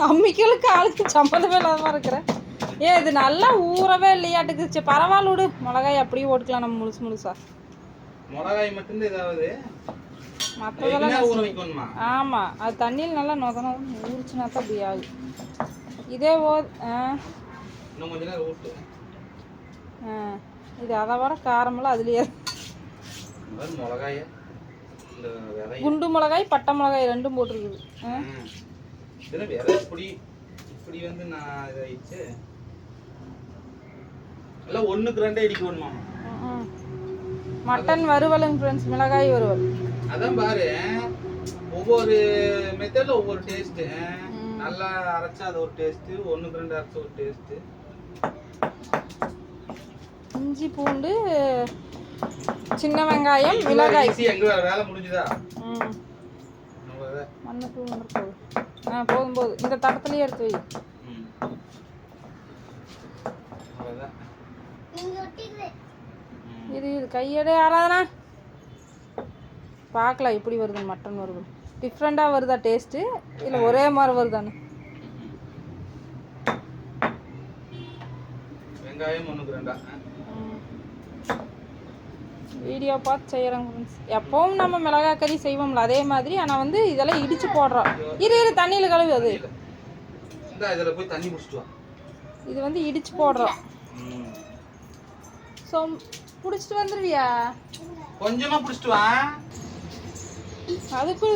அம்மிக்களுக்கு ஆளுக்கு சம்மந்தமே இல்லாத இருக்கிறேன். ஏன் இது நல்லா ஊறவே இல்லையாட்டுக்குச்சு. பரவாயில்ல விடு, மிளகாய் அப்படியே ஓட்டுக்கலாம் நம்ம முழுசு முழுசா. மிளகாய் மட்டும் ஏதாவது மற்றதெல்லாம் ஊற வைக்கணுமா? ஆமாம், அது தண்ணியில் நல்லா நொதணும் ஊறிச்சுனா தான் அப்படி ஆகுது. இதே இன்னும் கொஞ்ச நேரம் ஊட்டு. இது அதை விட காரமெல்லாம் அதுலேயே. மிளகாய குண்டு மிளகாய் பட்டை மிளகாய் ரெண்டும் போட்டிருக்குது. இப்படி இப்படி வந்து நான் இதாயிடுச்சு. எல்லாம் 1க்கு 2 அடிக்கணுமா? மட்டன் வறுவலுங்க ஃப்ரெண்ட்ஸ், மிளகாய் வறுவல். அதான் பாரு, ஒவ்வொரு மெத்தட்ல ஒவ்வொரு டேஸ்ட். நல்லா அரைச்சா அது ஒரு டேஸ்ட், 1க்கு 2 அரைச்சா ஒரு டேஸ்ட். இஞ்சி பூண்டு சின்ன வெங்காயம் மிளகாய். எங்க வேலை முடிஞ்சுதா? மண்ணு தூண்டு போதும். போதும் போதும், இந்த தட்டத்துலயே எடுத்து வை. இது இது கையெடு ஆராதனா. பார்க்கலாம் எப்படி வருது மட்டன் வறுவல். டிஃப்ரெண்டாக வருதா டேஸ்ட்டு, இல்லை ஒரே மாதிரி வருதானே? வெங்காயம் 1க்கு 2. வீடியோ பார்த்து செய்கிறோங்க ஃப்ரெண்ட்ஸ். எப்பவும் நம்ம மிளகாய் கறி செய்வோம்ல அதே மாதிரி, ஆனால் வந்து இதெல்லாம் இடித்து போடுறோம். இரு தண்ணியில் கழுவு. அது இதில் போய் தண்ணி குடிச்சிட்டு வா. இது வந்து இடித்து போடுறோம். ஸோ பிடிச்சிட்டு வந்துடுவியா? கொஞ்சமாக பிடிச்சிட்டு வா. அதுக்கு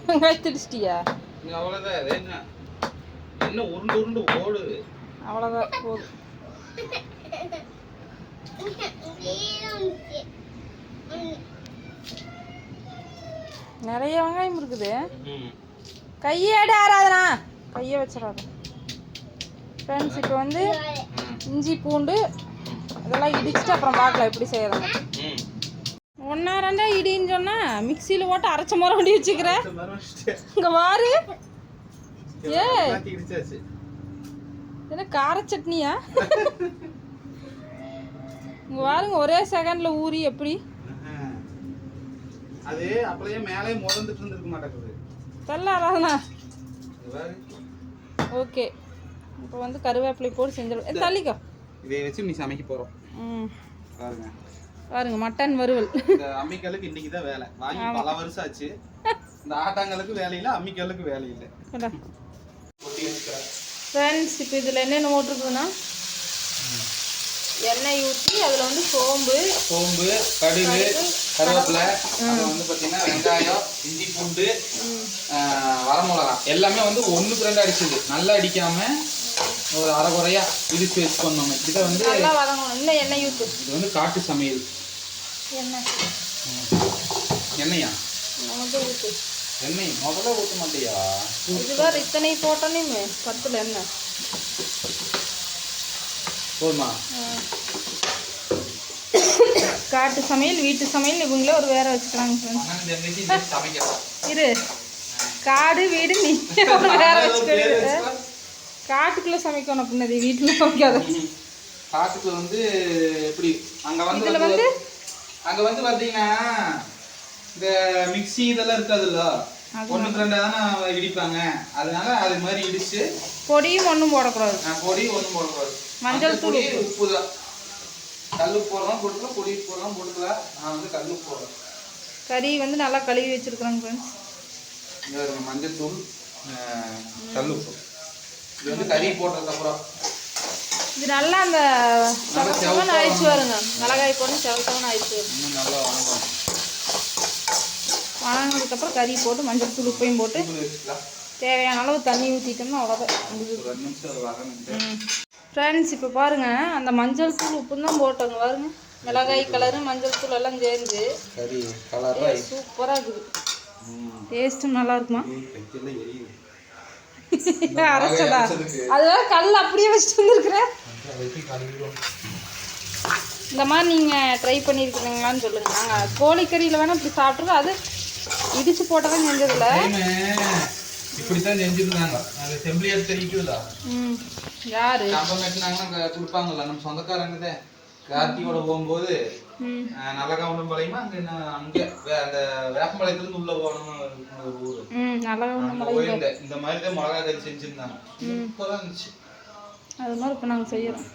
வெங்காயம் திடிச்சிட்டியா? அவ்வளோதான். அது என்ன உருண்டு உருண்டு ஓடுது. அவ்வளோதான் போதும். நிறைய வெங்காயம் இருக்குது. கையேடு ஆராதனா, கையை வச்சிடாது ஃப்ரெண்ட்ஸ். இப்போ வந்து இஞ்சி பூண்டு இதெல்லாம் இடிச்சுட்டு அப்புறம் பார்க்கலாம் எப்படி செய்யறாங்க. 1 2 இடின்னு சொன்னால் மிக்சியில் போட்டு அரைச்ச முறை வண்டி வச்சுக்கிறேன். இங்கே வாரு. என்ன கார சட்னியா? இங்கே வாருங்க, ஒரே செகண்டில் ஊறி எப்படி அது அப்படியே மேலே முதந்துட்டு இருந்திருக்க மாட்டேங்குது. தள்ளாராதனா. ஓகே, இப்போ வந்து கருவேப்பிலை போட்டு செஞ்சிடும். தள்ளிக்கோ. இதை வச்சு நீ சமைக்க போகிறோம். பாருங்க பாருங்க, மட்டன் வறுவல். இந்த அம்மிக்கல்லுக்கு இன்னைக்கு தான் வேலை. வாங்கி பல வருஷம் ஆச்சு. இந்த ஆட்டாங்கலுக்கு வேலையில்லை, அம்மிக்கல்லுக்கு வேலை இல்லை. ஃப்ரெண்ட்ஸ், இப்போ இதில் என்னென்ன போட்டிருக்குதுன்னா எண்ணெய் ஊற்றி அதில் வந்து சோம்பு கடுகு கருவேப்பிலை, அது வந்து பார்த்தீங்கன்னா வெங்காயம் இஞ்சி பூண்டு வரமிளகா எல்லாமே வந்து 1க்கு 2 அடிச்சது. நல்லா அடிக்காம ஒரு அரை குறையா இடிச்சு வச்சு பண்ணோம். இதை வந்து நல்லா வதங்கணும். இன்னும் எண்ணெய் ஊற்று. இது வந்து காட்டு சமையல். எண்ணெயா? ஊற்று. எண்ணெய் முதல்ல ஊற்ற மாட்டியா? இதுவார் இத்தனை போட்டோன்னே 10 எண்ணெய் போதுமா? காட்டு சமையல் வீட்டு சமையல் இவங்களே ஒரு வேற வச்சுக்கிறாங்க. இரு, காடு வீடு நீ வேற வச்சுக்க. காட்டுக்குள்ள சமைக்கணும் அப்படின்னது வீட்டில் சமைக்காத. காட்டுக்கு வந்து எப்படி அங்கே வந்து பார்த்தீங்கன்னா இந்த மிக்சி இதெல்லாம் இருக்காதுல்ல, 1க்கு 2 தானே இடிப்பாங்க. அதனால அது மாதிரி இடிச்சு பொடியும் ஒன்றும் போடக்கூடாது. பொடியும் ஒன்றும் போடக்கூடாது. மஞ்சள் தூள் உப்பு தான். கல் போடலாம் போட்டுக்கலாம், பொடி போடலாம் போட்டுக்கலாம். நான் வந்து கல் போடுறேன். கறி வந்து நல்லா கழுவி வச்சிருக்கிறேங்க ஃப்ரெண்ட்ஸ். மஞ்சள் தூள், கல் உப்பு. இது வந்து கறி போட்டதுக்கப்புறம் இது நல்லா அந்த செவன் ஆயிடுச்சு வருங்க. மிளகாய் போட்டு செவன் ஆயிடுச்சு. இன்னும் நல்லா வணங்கணும். வணங்கினதுக்கப்புறம் கறி போட்டு மஞ்சள் தூள் உப்பையும் போட்டு தேவையான அளவு தண்ணி ஊற்றிட்டோம்னா அவ்வளோதான். ஃப்ரெண்ட்ஸ், இப்போ பாருங்கள், அந்த மஞ்சள் தூள் உப்பு தான் போட்டோங்க பாருங்க. மிளகாய் கலரு மஞ்சள் தூள் எல்லாம் சேர்ந்து கறி கலராக சூப்பராக இருக்குது. டேஸ்ட்டும் நல்லா இருக்குமா? அரைச்சதா? அதுவே கல் அப்படியே வச்சுட்டு வந்துருக்குறேன். இந்த மாதிரி நீங்கள் ட்ரை பண்ணியிருக்கிறீங்களான்னு சொல்லுங்கள். நாங்கள் கோழிக்கறியில் வேணால் இப்படி சாப்பிட்ருக்கோம். அது இடிச்சு போட்டதான் செஞ்சதில்ல. இப்படித்தான் செஞ்சிருந்தாங்க. அந்த செம்பிளியார் தெரியுதுல, யாரு கம்பம் வெட்டினாங்கன்னா கொடுப்பாங்கல்ல நம்ம சொந்தக்காரங்கதே. கார்த்தியோட போகும்போது ம் நல்ல கவுண்டம் பாளையமா அங்கே அந்த வேப்பம்பாளையத்துலேருந்து உள்ள போகணும்னு ஒரு ஊர். ம் நல்லா அங்கே போயிருந்த இந்த மாதிரி தான் மிளகா கறி செஞ்சுருந்தாங்க. சூப்பராக இருந்துச்சு. அது மாதிரி இப்போ நாங்கள் செய்கிறோம்.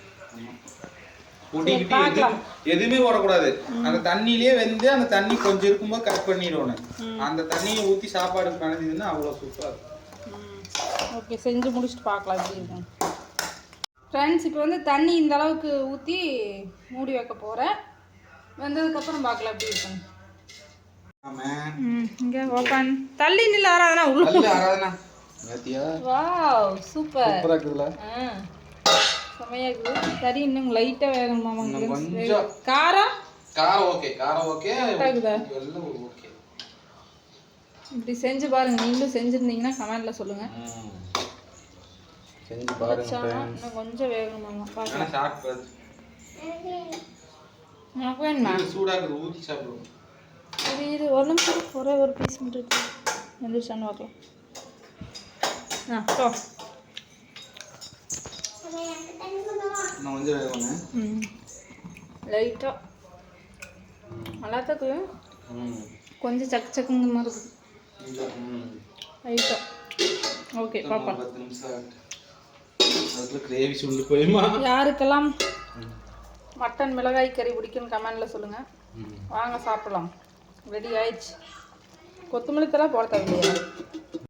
கூட்டிக்கிட்டு எதுவுமே போடக்கூடாது. அந்த தண்ணியிலேயே வெந்து அந்த தண்ணி கொஞ்சம் இருக்கும்போது கட் பண்ணிடணும். அந்த தண்ணியை ஊற்றி சாப்பாடு கலந்ததுன்னா அவ்வளோ சூப்பராக இருக்கும். ஓகே, செஞ்சு முடிச்சுட்டு பார்க்கலாம் எப்படி இருக்கும். ஃப்ரெண்ட்ஸ், இப்போ வந்து தண்ணி இந்த அளவுக்கு ஊற்றி மூடி வைக்க போகிறேன். வெந்ததுக்கப்புறம் பார்க்கலாம் எப்படி இருக்கும். இங்கே ஓப்பன் தள்ளி நில்ல ஆராதனா உள்ள ஆராதனா வாவ் சூப்பர் செமையா இருக்குது. சரி, இன்னும் லைட்டாக வேகணுமா கொஞ்சம் காரம் ஓகே ஓகே. இப்படி செஞ்சு பாருங்க. நீங்களும் செஞ்சுருந்தீங்கன்னா கமெண்ட்ல சொல்லுங்க. செஞ்சு பாருங்க. இன்னும் கொஞ்சம் வேகணுமா பார்க்கலாம். சாப்பிட்டு எனக்கு வேணுமா? சூடாக ஊற்றி சாப்பிடுவோம். இது ஒரு நிமிஷம் ஒரே ஒரு பீஸ் மட்டும் இருக்கு. எந்திரிச்சான்னு பார்க்கலாம். இன்னும் கொஞ்சம் வேகணும். லைட்டாக நல்லாத்துக்கு கொஞ்சம் சக்கு சக்குங்க மாதிரி இருக்குது. லைட்டாக ஓகே பாப்பா. 10 நிமிஷம் அதுக்குள்ள கிரேவி சுண்டு போயுமா? யாருக்கெல்லாம் மட்டன் மிளகாய் கறி பிடிக்குன்னு கமெண்டில் சொல்லுங்கள். வாங்க சாப்பிடலாம். ரெடி ஆயிடுச்சு. கொத்தமல்லி தலை போட தேவையில்லையா?